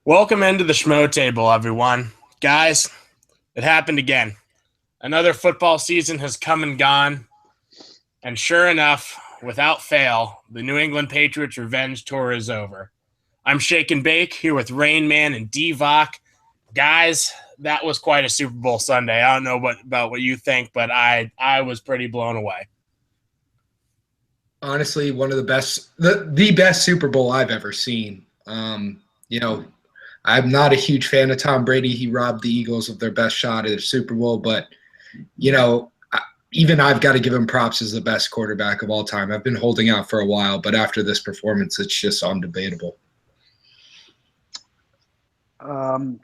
Welcome into the Schmotable, everyone. Guys, it happened again. Another football season has come and gone, and sure enough, without fail, the New England Patriots revenge tour is over. I'm Shake and Bake here with Rain Man and D-Voc. Guys, that was quite a Super Bowl Sunday. I don't know about what you think, but I was pretty blown away. Honestly, one of the best Super Bowl I've ever seen. I'm not a huge fan of Tom Brady. He robbed the Eagles of their best shot at the Super Bowl, but even I've got to give him props as the best quarterback of all time. I've been holding out for a while, but after this performance, it's just undebatable. Tom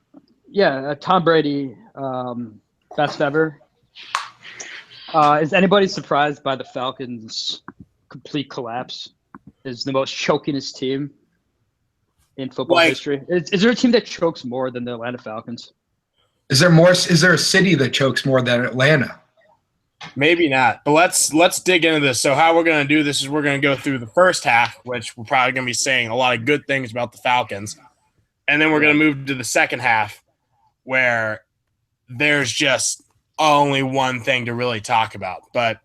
Brady, best ever. Is anybody surprised by the Falcons' complete collapse? Is the most chokingest team in football history? Is there a team that chokes more than the Atlanta Falcons? Is there a city that chokes more than Atlanta? Maybe not, but let's dig into this. So how we're going to do this is we're going to go through the first half, which we're probably going to be saying a lot of good things about the Falcons, and then we're going to move to the second half where there's just only one thing to really talk about. But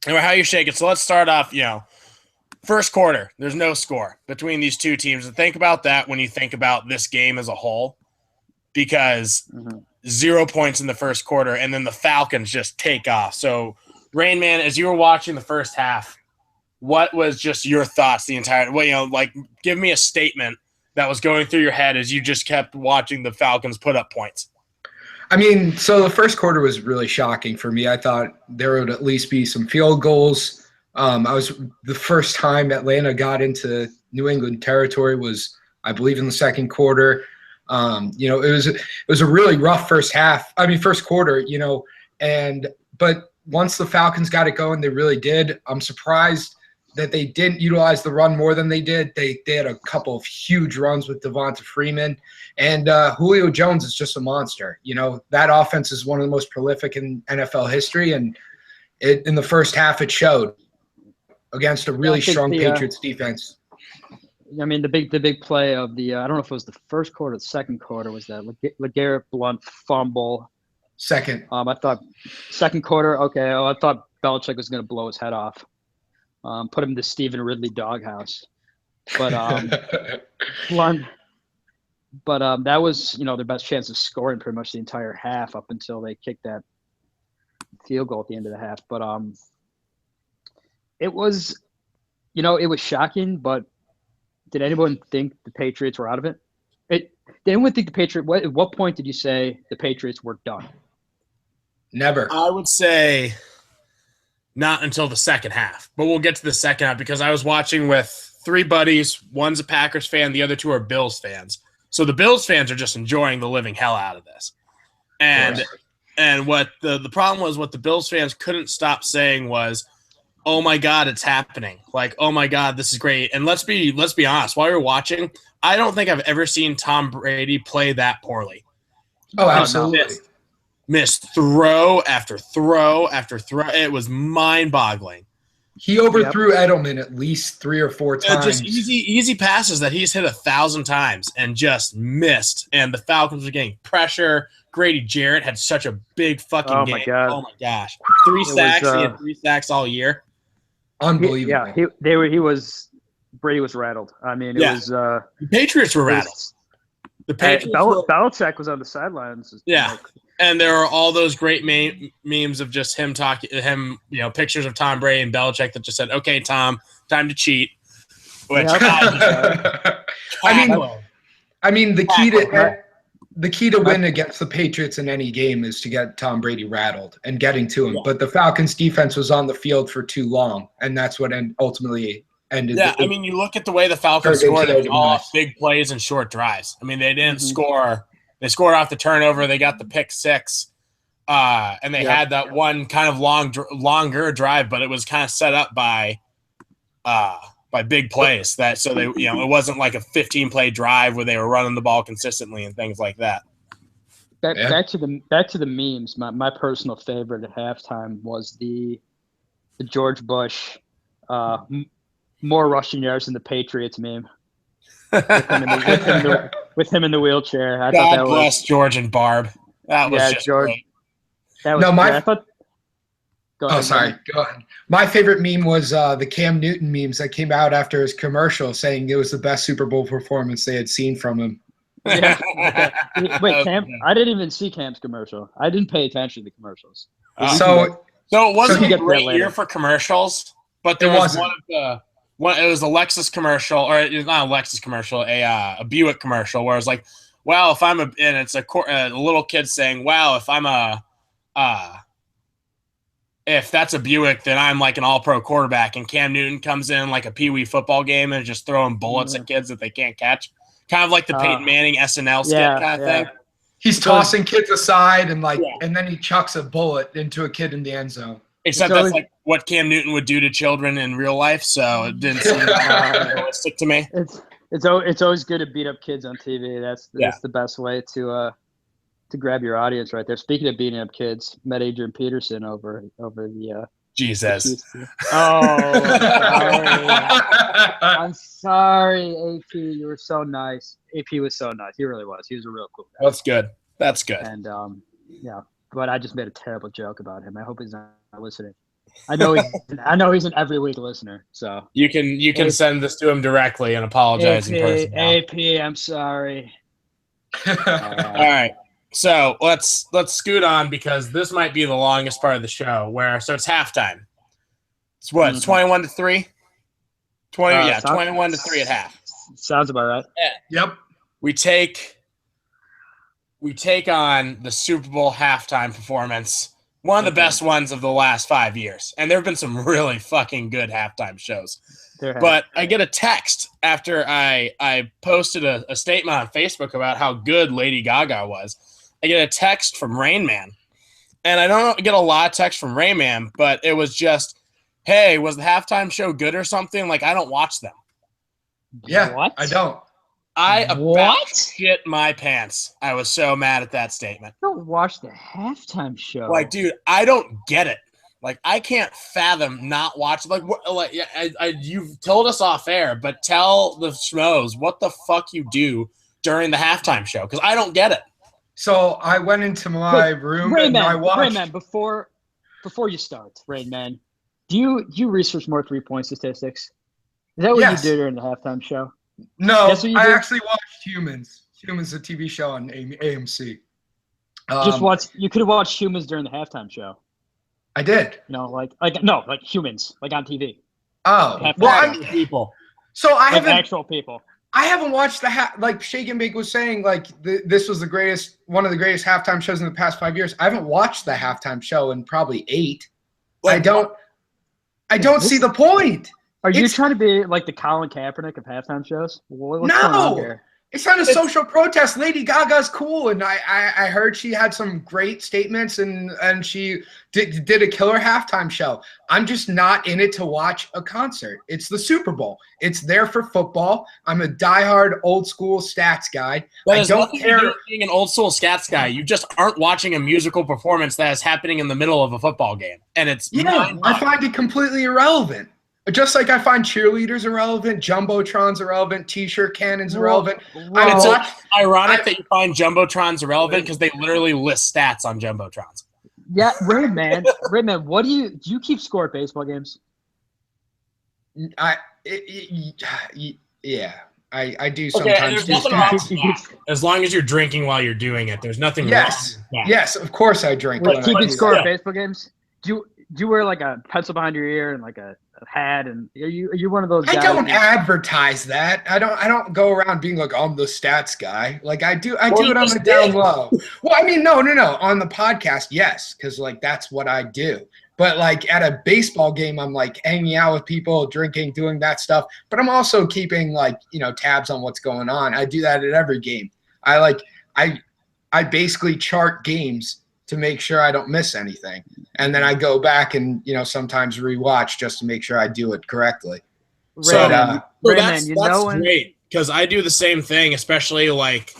anyway, how you shake it. So let's start off, first quarter, there's no score between these two teams. And think about that when you think about this game as a whole, because 0 points in the first quarter, and then the Falcons just take off. So, Rain Man, as you were watching the first half, what was just your thoughts the entire – give me a statement that was going through your head as you just kept watching the Falcons put up points. So the first quarter was really shocking for me. I thought there would at least be some field goals. The first time Atlanta got into New England territory was, I believe, in the second quarter. It was a really rough first quarter, but once the Falcons got it going, they really did. I'm surprised that they didn't utilize the run more than they did. They had a couple of huge runs with Devonta Freeman, and Julio Jones is just a monster. That offense is one of the most prolific in NFL history, and in the first half it showed against a really strong Patriots defense. The big play of the I don't know if it was the first quarter or the second quarter was that LeGarrette Blount fumble. Second. I thought second quarter, okay. I thought Belichick was going to blow his head off. Put him in the Stephen Ridley doghouse. But Blount. But that was, their best chance of scoring pretty much the entire half up until they kicked that field goal at the end of the half. But it was, it was shocking, but did anyone think the Patriots were out of it? Did anyone think the Patriots – at what point did you say the Patriots were done? Never. I would say not until the second half. But we'll get to the second half because I was watching with three buddies. One's a Packers fan. The other two are Bills fans. So the Bills fans are just enjoying the living hell out of this. And what the problem was, what the Bills fans couldn't stop saying was, oh my God, it's happening. Like, oh my God, this is great. And let's be honest, while you're watching, I don't think I've ever seen Tom Brady play that poorly. Oh, absolutely. Missed throw after throw after throw. It was mind-boggling. He overthrew Edelman at least 3 or 4 times. Just easy passes that he's hit 1,000 times and just missed. And the Falcons were getting pressure. Grady Jarrett had such a big fucking game. Oh my gosh. 3 sacks. He had 3 sacks all year. Unbelievable. Brady was rattled. It was the Patriots were rattled. The Patriots Belichick was on the sidelines. Yeah. And there are all those great memes of just him pictures of Tom Brady and Belichick that just said, "Okay, Tom, time to cheat." Which the key to win against the Patriots in any game is to get Tom Brady rattled and getting to him. Yeah. But the Falcons' defense was on the field for too long, and that's what ultimately ended. Yeah, you look at the way the Falcons scored. It was all big plays and short drives. They didn't score. They scored off the turnover. They got the pick 6, and they had that one kind of longer drive, but it was kind of set up by big plays. It wasn't like a 15-play drive where they were running the ball consistently and things like that. Back to the memes. My personal favorite at halftime was the George Bush more rushing yards than the Patriots meme. with with him in the wheelchair. I thought God that bless was George and Barb. That was just George. great. That was No, great. I thought. Go ahead, sorry. Brennan. Go ahead. My favorite meme was the Cam Newton memes that came out after his commercial, saying it was the best Super Bowl performance they had seen from him. Yeah. Wait, Cam. I didn't even see Cam's commercial. I didn't pay attention to the commercials. So it wasn't he a great year for commercials, but there was it was a Lexus commercial, or it's not a Lexus commercial, a Buick commercial, where it's like, wow, if I'm and it's a little kid saying, wow, if that's a Buick, then I'm like an all-pro quarterback, and Cam Newton comes in like a peewee football game and just throwing bullets at kids that they can't catch, kind of like the Peyton Manning SNL skit kind of thing. He's tossing kids aside and and then he chucks a bullet into a kid in the end zone. Except that's like what Cam Newton would do to children in real life, so it didn't seem realistic to me. It's always good to beat up kids on TV. That's the best way to grab your audience right there. Speaking of beating up kids, met Adrian Peterson over the Jesus. I'm sorry, AP. You were so nice. AP was so nice. He really was. He was a real cool guy. That's good. And but I just made a terrible joke about him. I hope he's not listening. I know he's an every week listener. So you can send this to him directly and apologize in person. AP, I'm sorry. All right. So let's scoot on, because this might be the longest part of the show. So it's halftime. It's what? It's 21-3. 21-3 at half. Sounds about right. Yep. We take on the Super Bowl halftime performance, one of the best ones of the last 5 years, and there have been some really fucking good halftime shows. But I get a text after I posted a statement on Facebook about how good Lady Gaga was. I get a text from Rain Man, and I don't get a lot of texts from Rain Man, but it was just, hey, was the halftime show good or something? Like, I don't watch them. Yeah, what? I don't. I about shit my pants. I was so mad at that statement. I don't watch the halftime show. Like, dude, I don't get it. Like, I can't fathom not watching. You've told us off air, but tell the schmoes what the fuck you do during the halftime show, because I don't get it. So I went into my room and I watched. Rain Man, before you start, Rain Man, do you research more 3-point statistics? Is that what you do during the halftime show? No, I actually watched Humans. Humans, a TV show on AMC. You could have watched Humans during the halftime show. I did. Like Humans, like on TV. Oh, people. So I haven't actual people. I haven't watched like Shake and Bake was saying, like this was one of the greatest halftime shows in the past 5 years. I haven't watched the halftime show in probably 8. I don't see the point. Are you trying to be like the Colin Kaepernick of halftime shows? What's going on here? It's not a social protest. Lady Gaga's cool, and I heard she had some great statements, and she did a killer halftime show. I'm just not in it to watch a concert. It's the Super Bowl. It's there for football. I'm a diehard old school stats guy. I don't care being an old school stats guy. You just aren't watching a musical performance that is happening in the middle of a football game, and it's I find it completely irrelevant. Just like I find cheerleaders irrelevant, jumbotrons irrelevant, t-shirt cannons irrelevant. It's ironic that you find jumbotrons irrelevant, because they literally list stats on jumbotrons. Yeah, Rain Man, what do you keep score at baseball games? I do sometimes. As long as you're drinking while you're doing it, there's nothing wrong with that. Yes, of course I drink. Keeping score at baseball games? Do you wear like a pencil behind your ear and like a hat, and are you one of those guys? I don't advertise that. I don't go around being like, I'm the stats guy. Like I do it on the down low. Well, I mean, no. On the podcast, yes, because like that's what I do. But like at a baseball game, I'm like hanging out with people, drinking, doing that stuff. But I'm also keeping like, tabs on what's going on. I do that at every game. I basically chart games to make sure I don't miss anything. And then I go back and, sometimes rewatch just to make sure I do it correctly. That's great, because I do the same thing, especially like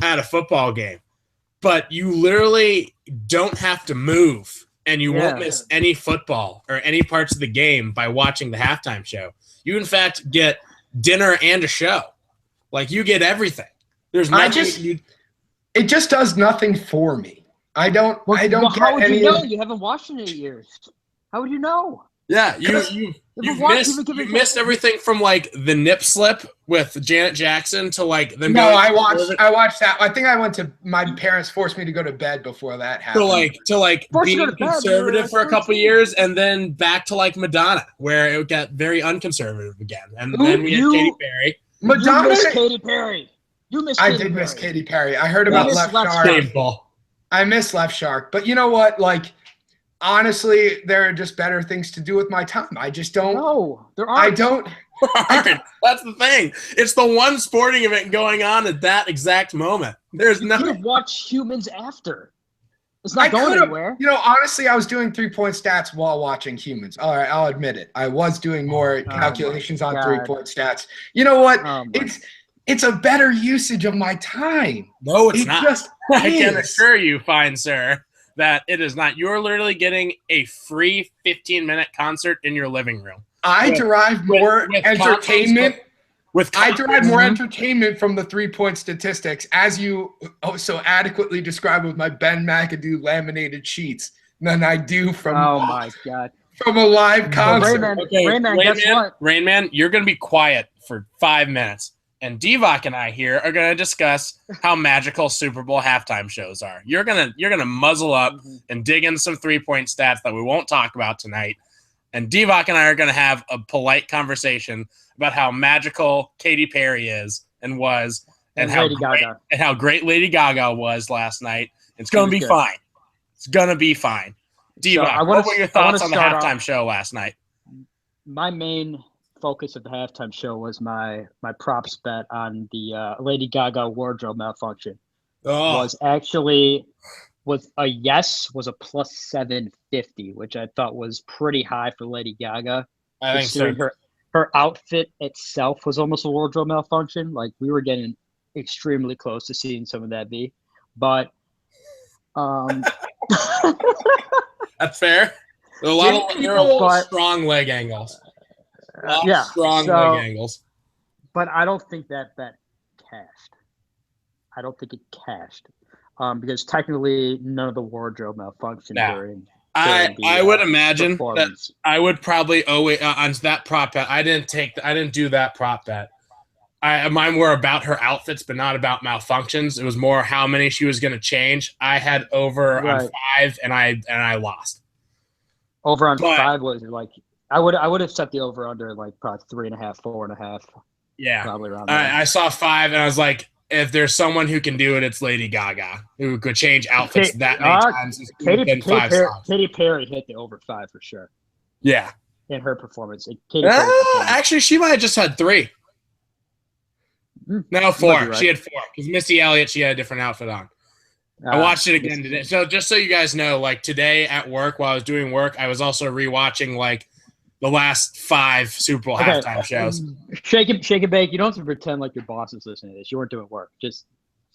at a football game. But you literally don't have to move, and you won't miss any football or any parts of the game by watching the halftime show. You, in fact, get dinner and a show. Like, you get everything. There's nothing. It just does nothing for me. I don't get how would any. You know? You haven't watched in 8 years. How would you know? Yeah, you've missed everything from like the nip slip with Janet Jackson to like them. No, I watched that. I think I went to my parents forced me to go to bed before that happened. To being conservative for a couple of years, and then back to like Madonna, where it got very unconservative again, and then we had Katy Perry. Madonna, you missed Katy Perry. I did miss Katy Perry. I heard about Left Shark. I miss Left Shark, but you know what? Like, honestly, there are just better things to do with my time. I just don't. No, there aren't. I don't. That's the thing. It's the one sporting event going on at that exact moment. There's nothing. You could watch Humans after. It's not going anywhere. You know, honestly, I was doing 3-point stats while watching Humans. All right, I'll admit it. I was doing more calculations on 3-point stats. You know what? It's a better usage of my time. No, it's not. I can assure you, fine sir, that it is not. You're literally getting a free 15-minute concert in your living room. I derive more entertainment. I derive more entertainment from the 3-point statistics, as you so adequately described with my Ben McAdoo laminated sheets, than I do from. Oh my God! From a live concert. Rain Man, you're going to be quiet for 5 minutes. And Divock and I here are going to discuss how magical Super Bowl halftime shows are. You're gonna muzzle up and dig in some 3-point stats that we won't talk about tonight. And Divock and I are going to have a polite conversation about how magical Katy Perry is and was, and how great Lady Gaga was last night. It's going to be fine. It's going to be fine. Divock, what were your thoughts on the halftime show last night? My main focus of the halftime show was my props bet on the Lady Gaga wardrobe malfunction. Was a plus 750, which I thought was pretty high for Lady Gaga. I think so. Her outfit itself was almost a wardrobe malfunction. Like, we were getting extremely close to seeing some of that be, but that's fair. There are a lot of strong leg angles. Leg angles. But I don't think that bet cashed. I don't think it cashed. Because technically none of the wardrobe malfunctioned during I would imagine that I would probably owe it on that prop bet. I didn't do that prop bet. Mine were about her outfits, but not about malfunctions. It was more how many she was going to change. I had over on 5, and I lost. Over on 5 was like I would have set the over under like probably 3.5, 4.5. Yeah, probably around there. I saw 5, and I was like, if there's someone who can do it, it's Lady Gaga, who could change outfits that many times. Katy Perry hit the over 5 for sure. Yeah, in her performance. Actually, she might have just had 3. No, 4. Right. She had 4 because Missy Elliott, she had a different outfit on. I watched it again today. So just so you guys know, like today at work, while I was doing work, I was also rewatching like the last 5 Super Bowl halftime shows. Shake it, bake. You don't have to pretend like your boss is listening to this. You weren't doing work. Just.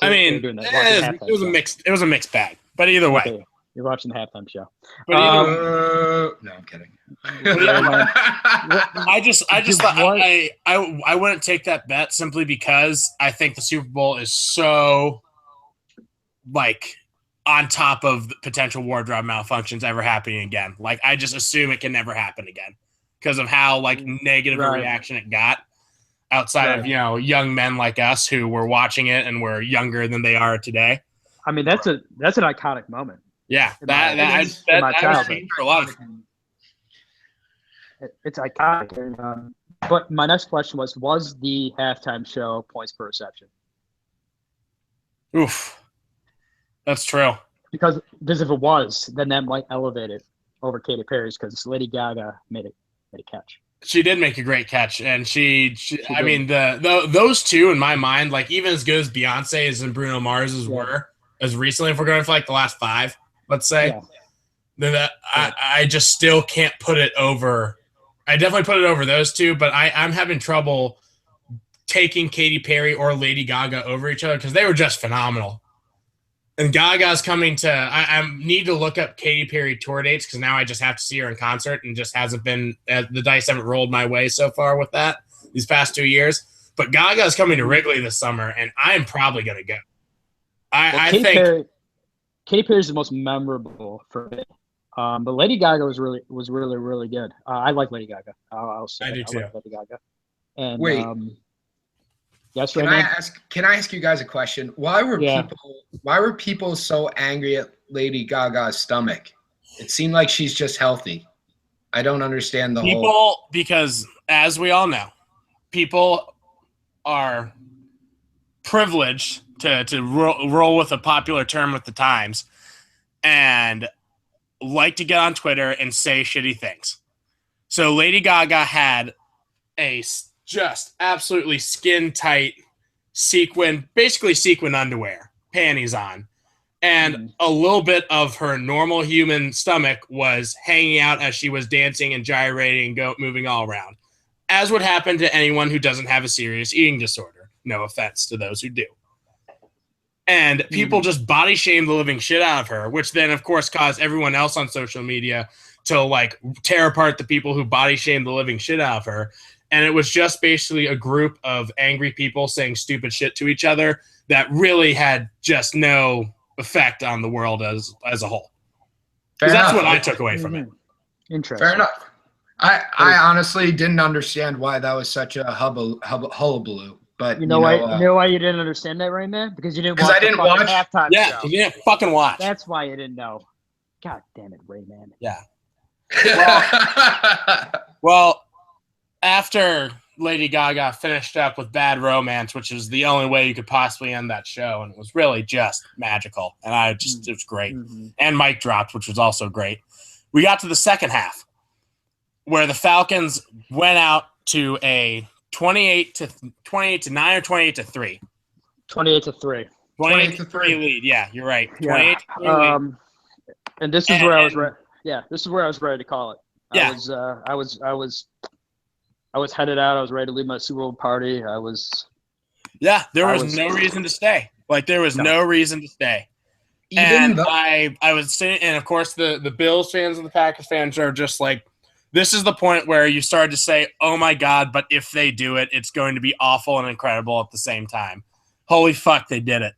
I mean, it was a mixed. It was a mixed bag. But either way, okay. You're watching the halftime show. But no, I'm kidding. I just thought I wouldn't take that bet simply because I think the Super Bowl is so like on top of potential wardrobe malfunctions ever happening again. Like I just assume it can never happen again because of how like negative a reaction it got outside of young men like us who were watching it and were younger than they are today. I mean that's an iconic moment. Yeah, that was for a lot of. It's iconic. But my next question was the halftime show points per reception? Oof, that's true. Because if it was, then that might elevate it over Katy Perry's because Lady Gaga made a catch. She did make a great catch, and she I mean those two in my mind, like even as good as Beyonce's and Bruno Mars's were as recently, if we're going for like the last 5. Let's say, then I just still can't put it over. I definitely put it over those 2, but I'm having trouble taking Katy Perry or Lady Gaga over each other because they were just phenomenal. And Gaga's coming to. I need to look up Katy Perry tour dates because now I just have to see her in concert and just hasn't been. The dice haven't rolled my way so far with that these past 2 years. But Gaga's coming to Wrigley this summer, and I'm probably going to go. I Katy think Katy Perry is the most memorable for me. But Lady Gaga was really good. I like Lady Gaga. I'll say I do it. too. I like Lady Gaga. And Wait. Yes, Can right, Can I ask you guys a question? Why were people so angry at Lady Gaga's stomach? It seemed like she's just healthy. I don't understand the whole. Because as we all know, people are privileged to roll with a popular term with the times and like to get on Twitter and say shitty things. So Lady Gaga had a just absolutely skin tight basically sequin underwear, panties on, and a little bit of her normal human stomach was hanging out as she was dancing and gyrating and moving all around, as would happen to anyone who doesn't have a serious eating disorder. No offense to those who do. And people just body shame the living shit out of her, which then, of course, caused everyone else on social media to like tear apart the people who body shame the living shit out of her. And it was just basically a group of angry people saying stupid shit to each other that really had just no effect on the world as a whole. That's what I took away from it. Interesting. Fair enough. I honestly didn't understand why that was such a hullabaloo. But you know why you didn't understand that, right, man? Because you didn't watch the halftime show. You didn't fucking watch. That's why you didn't know. God damn it, Rayman. Yeah. Well, after Lady Gaga finished up with Bad Romance, which is the only way you could possibly end that show, and it was really just magical, and it was great. And Mic Dropped, which was also great. We got to the second half, where the Falcons went out to a 28 to 9 or 28 to 3. 28 to 3. 28 to 3 lead. Yeah, you're right. 28 to 3 lead. And this is where I was ready. Yeah, this is where I was ready to call it. Yeah. I was headed out. I was ready to leave my Super Bowl party. There was no reason to stay. Like, there was no reason to stay. I was sitting, and of course the Bills fans and the Packers fans are just like, this is the point where you started to say, oh my God, but if they do it, it's going to be awful and incredible at the same time. Holy fuck, they did it.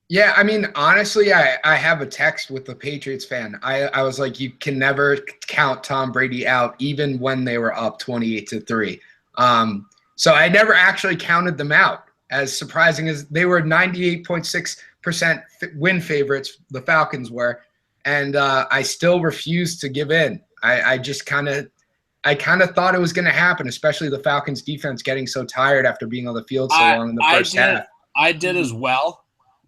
Yeah, I mean, honestly, I have a text with the Patriots fan. I was like, you can never count Tom Brady out, even when they were up 28 to 3. So I never actually counted them out. As surprising as they were, 98.6% win favorites, the Falcons were, and I still refused to give in. I kind of thought it was going to happen, especially the Falcons defense getting so tired after being on the field so long in the first half. I did as well,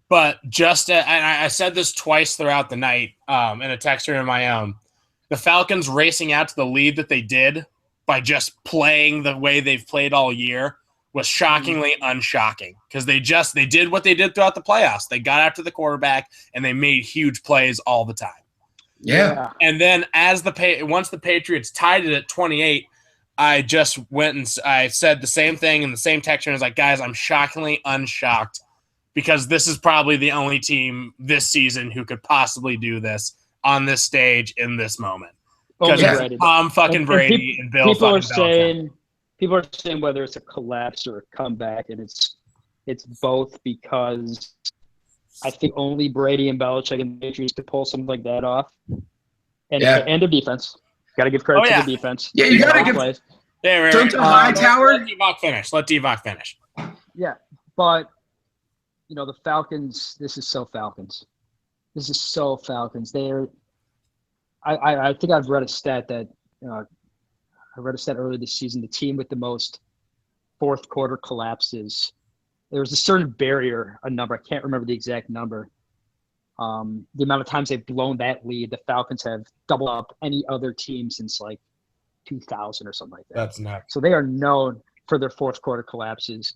but and I said this twice throughout the night in a text of my own. The Falcons racing out to the lead that they did by just playing the way they've played all year was shockingly unshocking, because they did what they did throughout the playoffs. They got after the quarterback and they made huge plays all the time. Yeah. And then once the Patriots tied it at 28, I just went and I said the same thing in the same text. And I was like, guys, I'm shockingly unshocked, because this is probably the only team this season who could possibly do this on this stage in this moment. Because Tom fucking Brady and Bill fucking Belichick. People are saying whether it's a collapse or a comeback, and it's both, because I think only Brady and Belichick and the Patriots could pull something like that off. And their defense. Got to give credit to the defense. Yeah, you got to give plays. Don't Hightower. Let Divock finish. Yeah, but the Falcons. This is so Falcons. I think I've read a stat that I read a stat earlier this season. The team with the most fourth quarter collapses. There was a certain barrier, a number. I can't remember the exact number. The amount of times they've blown that lead, the Falcons have doubled up any other team since like 2000 or something like that. That's nuts. So they are known for their fourth quarter collapses.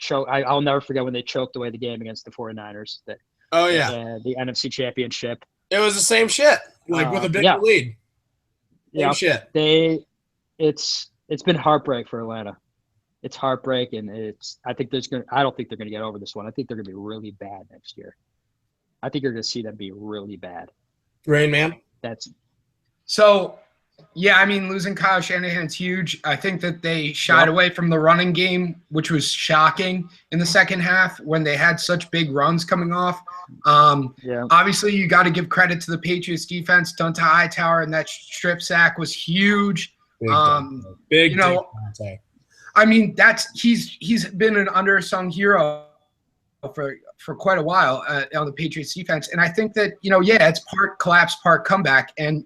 I'll never forget when they choked away the game against the 49ers. The NFC Championship. It was the same shit, like with a bigger lead. Same shit. It's been heartbreak for Atlanta. It's heartbreak, and I don't think they're gonna get over this one. I think they're gonna be really bad next year. I think you're gonna see them be really bad. Rain Man. So Yeah, I mean, losing Kyle Shanahan's huge. I think that they shied away from the running game, which was shocking in the second half when they had such big runs coming off. Obviously, you got to give credit to the Patriots defense. Donta Hightower and that strip sack was huge. Big, you know, I mean, he's been an undersung hero for quite a while on the Patriots defense, and I think that it's part collapse, part comeback, and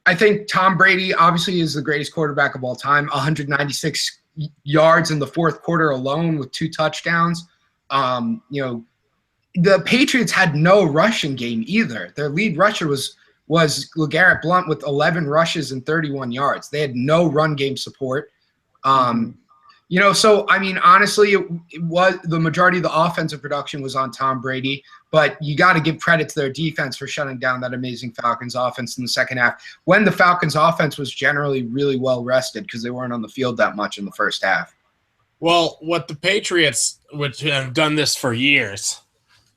I think Tom Brady obviously is the greatest quarterback of all time. 196 yards in the fourth quarter alone with 2 touchdowns. The Patriots had no rushing game either. Their lead rusher was LeGarrette Blount with 11 rushes and 31 yards. They had no run game support. So I mean, honestly, it was the majority of the offensive production was on Tom Brady, but you got to give credit to their defense for shutting down that amazing Falcons offense in the second half when the Falcons offense was generally really well rested because they weren't on the field that much in the first half. Well, what the Patriots, which have done this for years,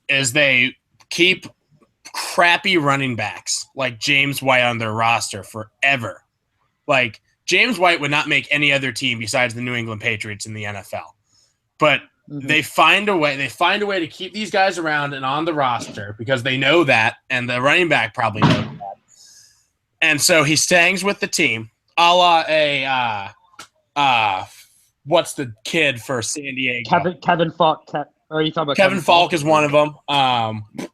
is they keep crappy running backs like James White on their roster forever. Like, James White would not make any other team besides the New England Patriots in the NFL. But they find a way. They find a way to keep these guys around and on the roster because they know that, and the running back probably knows that. And so he hangs with the team, a la what's the kid for San Diego? Kevin Falk. Are you talking about Kevin Falk is one of them. Danny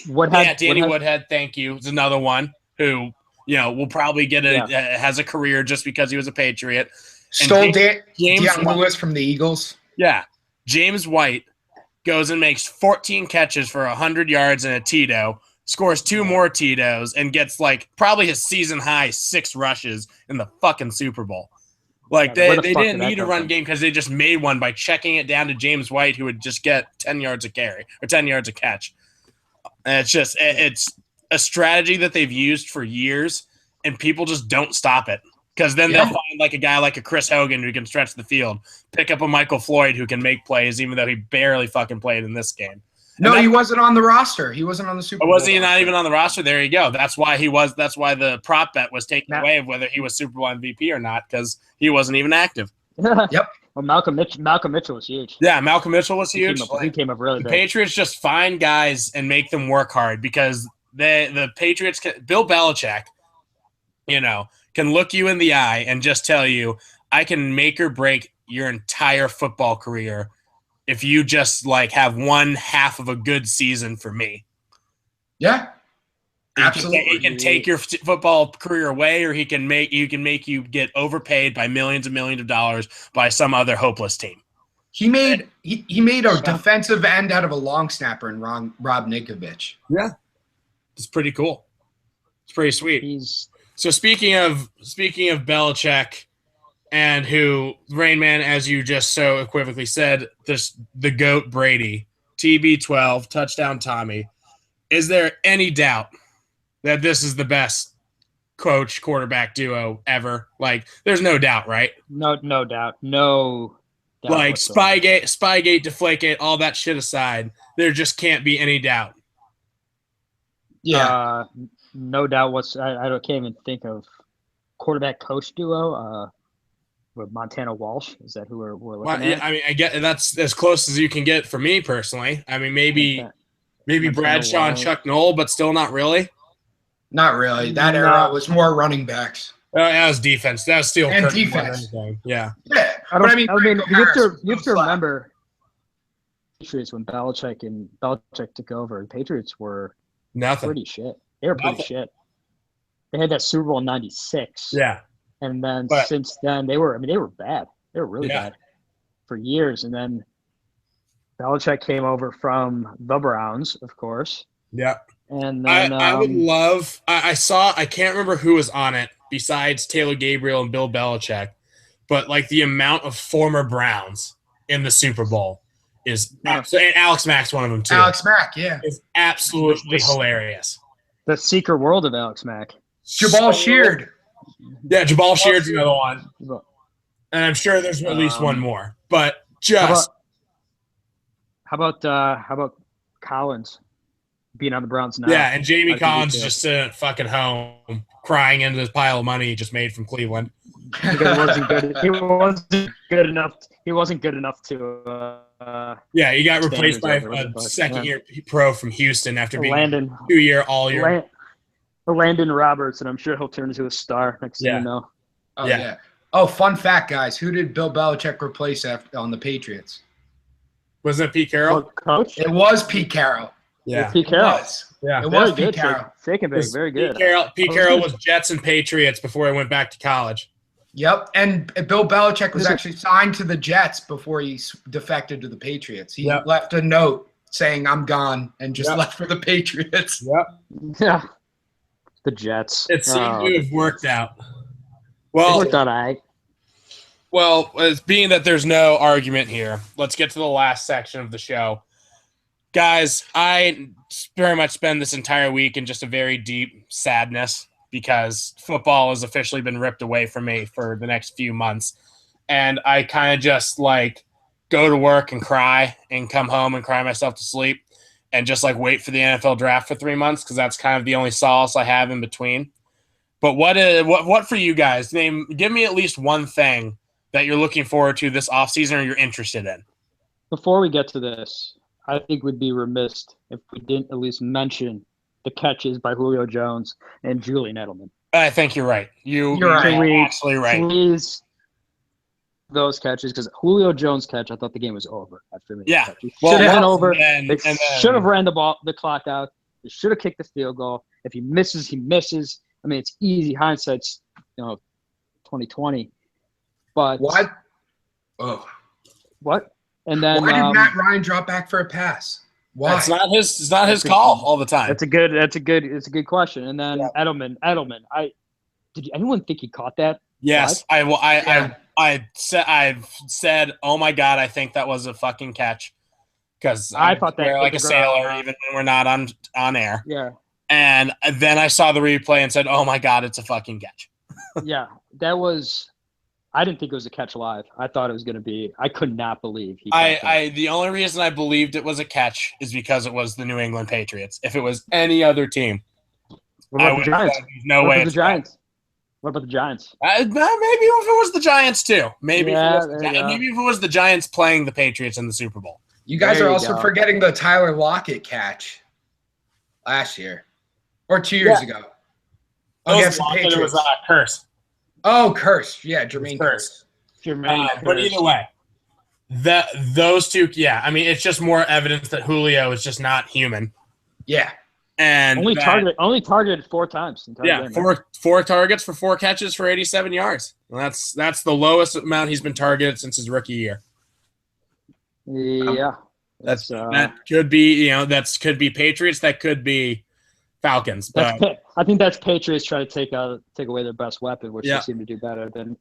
Woodhead. Woodhead. Thank you. Is another one who will probably get has a career just because he was a Patriot. Stole Deion Lewis from the Eagles. Yeah. James White goes and makes 14 catches for 100 yards and a Tito, scores 2 more Titos, and gets probably his season high 6 rushes in the fucking Super Bowl. They didn't need a run game because they just made one by checking it down to James White, who would just get 10 yards a carry or 10 yards a catch. And it's a strategy that they've used for years, and people just don't stop it. Because then they'll find a guy like a Chris Hogan who can stretch the field, pick up a Michael Floyd who can make plays, even though he barely fucking played in this game. No, he wasn't on the roster. He wasn't on the Super Bowl. Was he not even on the roster? There you go. That's why That's why the prop bet was taken away of whether he was Super Bowl MVP or not, because he wasn't even active. Yep. Well, Malcolm Mitchell was huge. Yeah, Malcolm Mitchell was huge. He came up really big. The Patriots just find guys and make them work hard because the Patriots, Bill Belichick, can look you in the eye and just tell you, I can make or break your entire football career if you just have one half of a good season for me. Yeah, absolutely. He can take your football career away, or he can make you get overpaid by millions and millions of dollars by some other hopeless team. He made a defensive end out of a long snapper in Rob Ninkovich. Yeah, it's pretty cool. It's pretty sweet. So speaking of Belichick, and who Rain Man, as you just so equivocally said, the GOAT Brady, TB12, touchdown Tommy. Is there any doubt that this is the best coach quarterback duo ever? There's no doubt, right? No doubt. No doubt. Spygate, Deflategate, all that shit aside, there just can't be any doubt. Yeah. No doubt. I can't even think of quarterback coach duo. With Montana Walsh, is that who we're looking at? I mean, I get that's as close as you can get for me personally. I mean, maybe Bradshaw and Chuck Noll, but still not really. Not really. That era was more running backs. That was defense. That was Steel and Curtain defense. Yeah. Yeah. I mean, you have to remember, Patriots when Belichick took over, the Patriots were nothing. Pretty shit. They were pretty shit. They had that Super Bowl in '96. Yeah. And then since then, they were bad. They were really bad for years. And then Belichick came over from the Browns, of course. Yeah. And then I would love – I can't remember who was on it besides Taylor Gabriel and Bill Belichick, but the amount of former Browns in the Super Bowl is – and Alex Mack's one of them too. Alex Mack, yeah. Is absolutely hilarious. The secret world of Alex Mack. Jabal Sheard. Yeah, Jabal Sheard's another one. And I'm sure there's at least one more. But just how about Collins? being on the Browns now. Yeah, and Jamie I think he Collins feels- just sitting at fucking home crying into this pile of money he just made from Cleveland. because he wasn't good. He wasn't good enough. He wasn't good enough to. Yeah, he got replaced by standards a over, second-year pro from Houston after being Landon, 2-year all-year. Landon Roberts, and I'm sure he'll turn into a star next thing you know. Oh, Yeah. yeah. Oh, fun fact, guys. Who did Bill Belichick replace on the Patriots? Wasn't it Pete Carroll? What, coach? It was Pete Carroll. Yeah. Pete It Carroll. was. Yeah. It Very was Pete good, Carroll. Shake and bake. Very good. Pete Carroll was Jets and Patriots before he went back to college. Yep, and Bill Belichick was actually signed to the Jets before he defected to the Patriots. He left a note saying, "I'm gone," and just left for the Patriots. Yep. Yeah. The Jets. It seemed to have worked out. It Well, worked out all right. Well, as being that there's no argument here, let's get to the last section of the show. Guys, I very much spend this entire week in just a very deep sadness because football has officially been ripped away from me for the next few months. And I kind of just like go to work and cry and come home and cry myself to sleep and just like wait for the NFL draft for 3 months because that's kind of the only solace I have in between. But what for you guys? Give me at least one thing that you're looking forward to this offseason or you're interested in. Before we get to this, I think we'd be remiss if we didn't at least mention the catches by Julio Jones and Julian Edelman. I think you're right. You're right. actually right. Please, those catches, because Julio Jones' catch, I thought the game was over after me. Yeah. Should have been over. They should have ran the clock out. They should have kicked the field goal. If he misses, he misses. I mean, it's easy. Hindsight's 2020. But what? Oh, what? And then why did Matt Ryan drop back for a pass? Why? It's not his call all the time. It's a good question. And then Edelman. Did anyone think he caught that? Yes, I've said, oh my God, I think that was a fucking catch because I thought that like a sailor even when we're not on air. Yeah. And then I saw the replay and said, oh my God, it's a fucking catch. Yeah, that was. I didn't think it was a catch live. I thought it was going to be. I could not believe he. The only reason I believed it was a catch is because it was the New England Patriots. If it was any other team, what about the Giants? No way. The Giants. What about the Giants? Maybe if it was the Giants too. Maybe if it was the Giants playing the Patriots in the Super Bowl. You guys are also forgetting the Tyler Lockett catch last year or 2 years ago. Against the Patriots. It was Curse. Oh, Curse. Yeah, Jermaine Curse. But either way, those two, I mean, it's just more evidence that Julio is just not human. Yeah. And only targeted 4 times. Game, four targets for 4 catches for 87 yards. That's the lowest amount he's been targeted since his rookie year. Yeah. That could be, could be Patriots, that could be Falcons. But I think that's Patriots trying to take away their best weapon, which they seem to do better than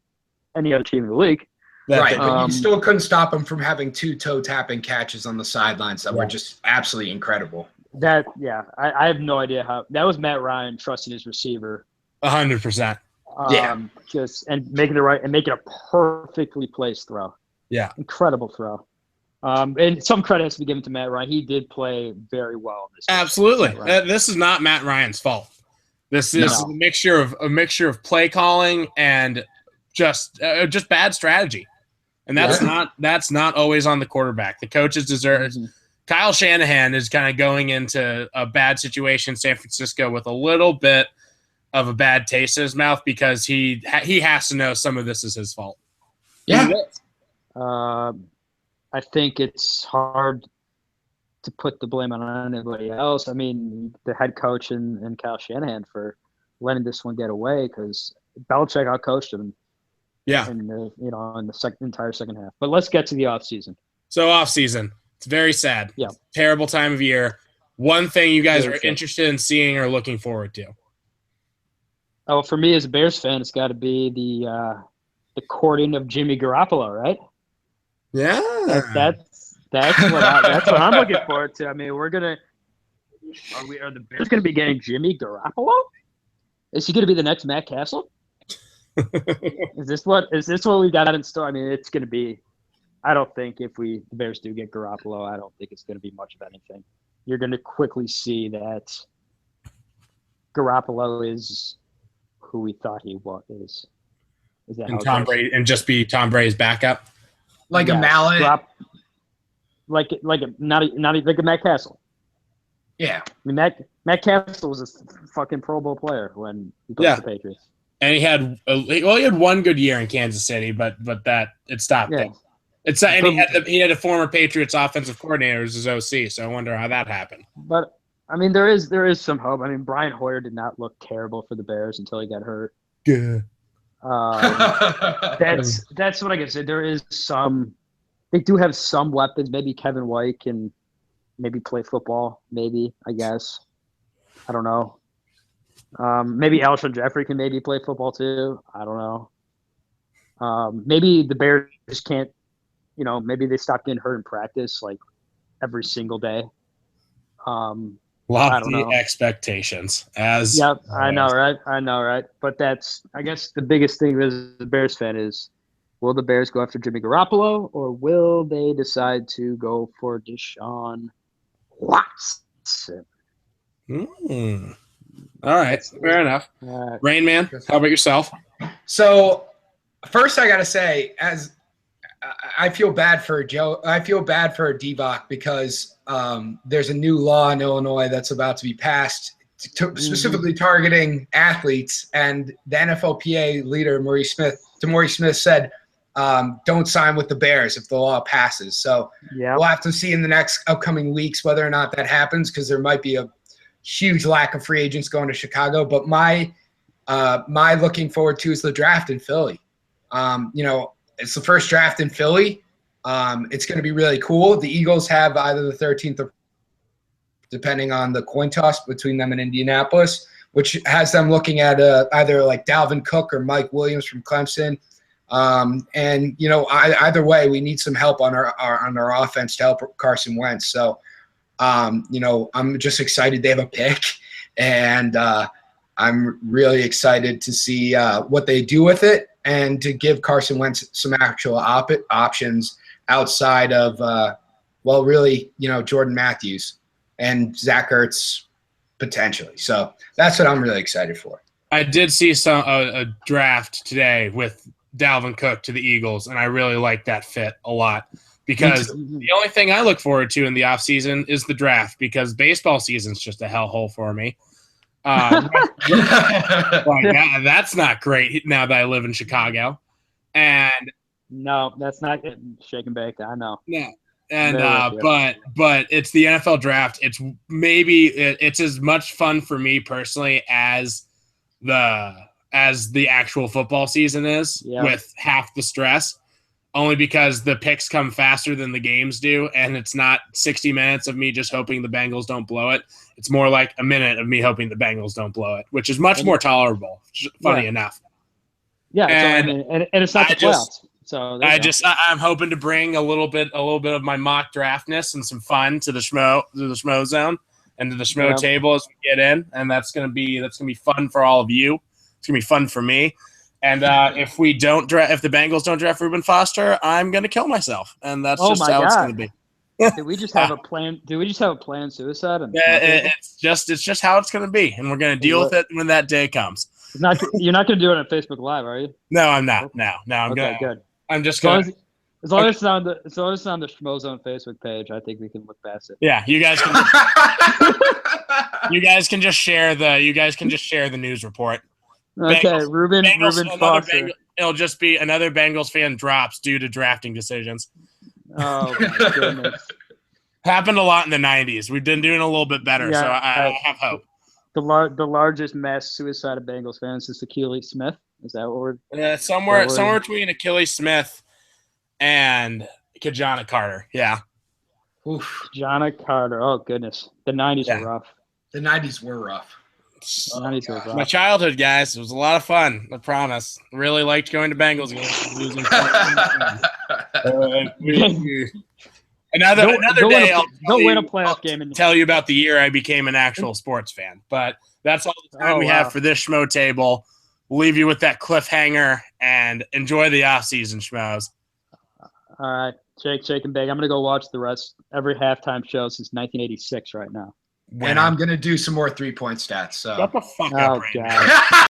any other team in the league. Right, but you still couldn't stop him from having 2 toe-tapping catches on the sidelines that were just absolutely incredible. I have no idea how – that was Matt Ryan trusting his receiver. 100%. Making a perfectly placed throw. Yeah. Incredible throw. And some credit has to be given to Matt Ryan. He did play very well in this game. Absolutely. This is not Matt Ryan's fault. This is a mixture of play calling and just bad strategy. And that's not always on the quarterback. The coaches deserve Kyle Shanahan is kind of going into a bad situation in San Francisco with a little bit of a bad taste in his mouth because he has to know some of this is his fault. Yeah. I think it's hard to put the blame on anybody else. I mean, the head coach and Kyle Shanahan for letting this one get away because Belichick outcoached him. Yeah. In the entire second half. But let's get to the offseason. So offseason, it's very sad. Yeah. Terrible time of year. One thing you guys are interested in seeing or looking forward to? Oh, for me as a Bears fan, it's got to be the courting of Jimmy Garoppolo, right? Yeah. That's what I'm looking forward to. I mean, are the Bears gonna be getting Jimmy Garoppolo? Is he gonna be the next Matt Castle? Is this what we got in store? I mean, it's gonna be. I don't think if the Bears do get Garoppolo, I don't think it's gonna be much of anything. you're going to quickly see that Garoppolo is who we thought he is. Is that and Tom Brady and just be Tom Brady's backup, like a mallet, like not like a Matt Castle. Yeah, I mean Matt Castle was a fucking Pro Bowl player when he played for the Patriots, and he had one good year in Kansas City, but that it stopped there. It's and he had a former Patriots offensive coordinator as his OC, so I wonder how that happened. But I mean, there is some hope. I mean, Brian Hoyer did not look terrible for the Bears until he got hurt. Yeah. That's what I can say. There is some. They do have some weapons. Maybe Kevin White can maybe play football. Maybe, I guess. I don't know. Maybe Alshon Jeffrey can maybe play football too. I don't know. Maybe the Bears can't. Maybe they stop getting hurt in practice like every single day. Lofty expectations. Yep, I know, right? But that's, I guess, the biggest thing as a Bears fan is, will the Bears go after Jimmy Garoppolo, or will they decide to go for Deshaun Watson? All right, fair enough. Rain Man, how about yourself? So, first I gotta say, as I feel bad for Joe. I feel bad for Divock because there's a new law in Illinois that's about to be passed, specifically targeting athletes. And the NFLPA leader, Maurice Smith, said, "Don't sign with the Bears if the law passes." So we'll have to see in the next upcoming weeks whether or not that happens, because there might be a huge lack of free agents going to Chicago. But my looking forward to is the draft in Philly. It's the first draft in Philly. It's going to be really cool. The Eagles have either the 13th or depending on the coin toss between them and Indianapolis, which has them looking at either like Dalvin Cook or Mike Williams from Clemson. Either way, we need some help on our offense to help Carson Wentz. So, I'm just excited they have a pick, and I'm really excited to see what they do with it, and to give Carson Wentz some actual options outside of, Jordan Matthews and Zach Ertz potentially. So that's what I'm really excited for. I did see a draft today with Dalvin Cook to the Eagles, and I really like that fit a lot, because the only thing I look forward to in the offseason is the draft, because baseball season's just a hellhole for me. That's not great now that I live in Chicago. And no, that's not shake and bake. I know. Yeah. And but it's the NFL draft. It's as much fun for me personally as the actual football season is, with half the stress. Only because the picks come faster than the games do, and it's not 60 minutes of me just hoping the Bengals don't blow it. It's more like a minute of me hoping the Bengals don't blow it, which is much more tolerable, funny enough. Yeah, and it's not the playoffs. So I'm hoping to bring a little bit of my mock draftness and some fun to the Schmo zone and to the Schmo table as we get in, and that's gonna be fun for all of you. It's gonna be fun for me. And if the Bengals don't draft Reuben Foster, I'm gonna kill myself, and that's just how it's gonna be. Did we just have a plan? Did we just have a planned suicide? It's just how it's gonna be, and we're gonna deal with it when that day comes. You're not gonna do it on Facebook Live, are you? No, I'm not. No, I'm okay, good. I'm just gonna. As long as it's on the Schmo Zone Facebook page, I think we can look past it. Yeah, you guys can. You guys can just share the news report. Okay, Reuben Foster. It'll just be another Bengals fan drops due to drafting decisions. Oh my goodness! Happened a lot in the ~90s. We've been doing a little bit better, so I have hope. The largest mass suicide of Bengals fans is Achilles Smith. Is that what we're? Somewhere between Achilles Smith and Kajana Carter. Yeah. Oof, Kajana Carter. Oh goodness, the '90s were rough. The '90s were rough. My childhood, guys. It was a lot of fun. I promise. Really liked going to Bengals games. Losing. Another day, I'll win a playoff game and tell you about the year I became an actual sports fan. But that's all the time we have for this Schmo table. We'll leave you with that cliffhanger and enjoy the off-season, Schmoes. All right. Shake and bake. I'm gonna go watch the rest every halftime show since 1986 right now. And I'm gonna do some more 3-point stats. So Shut the fuck Oh up, Brandon. god.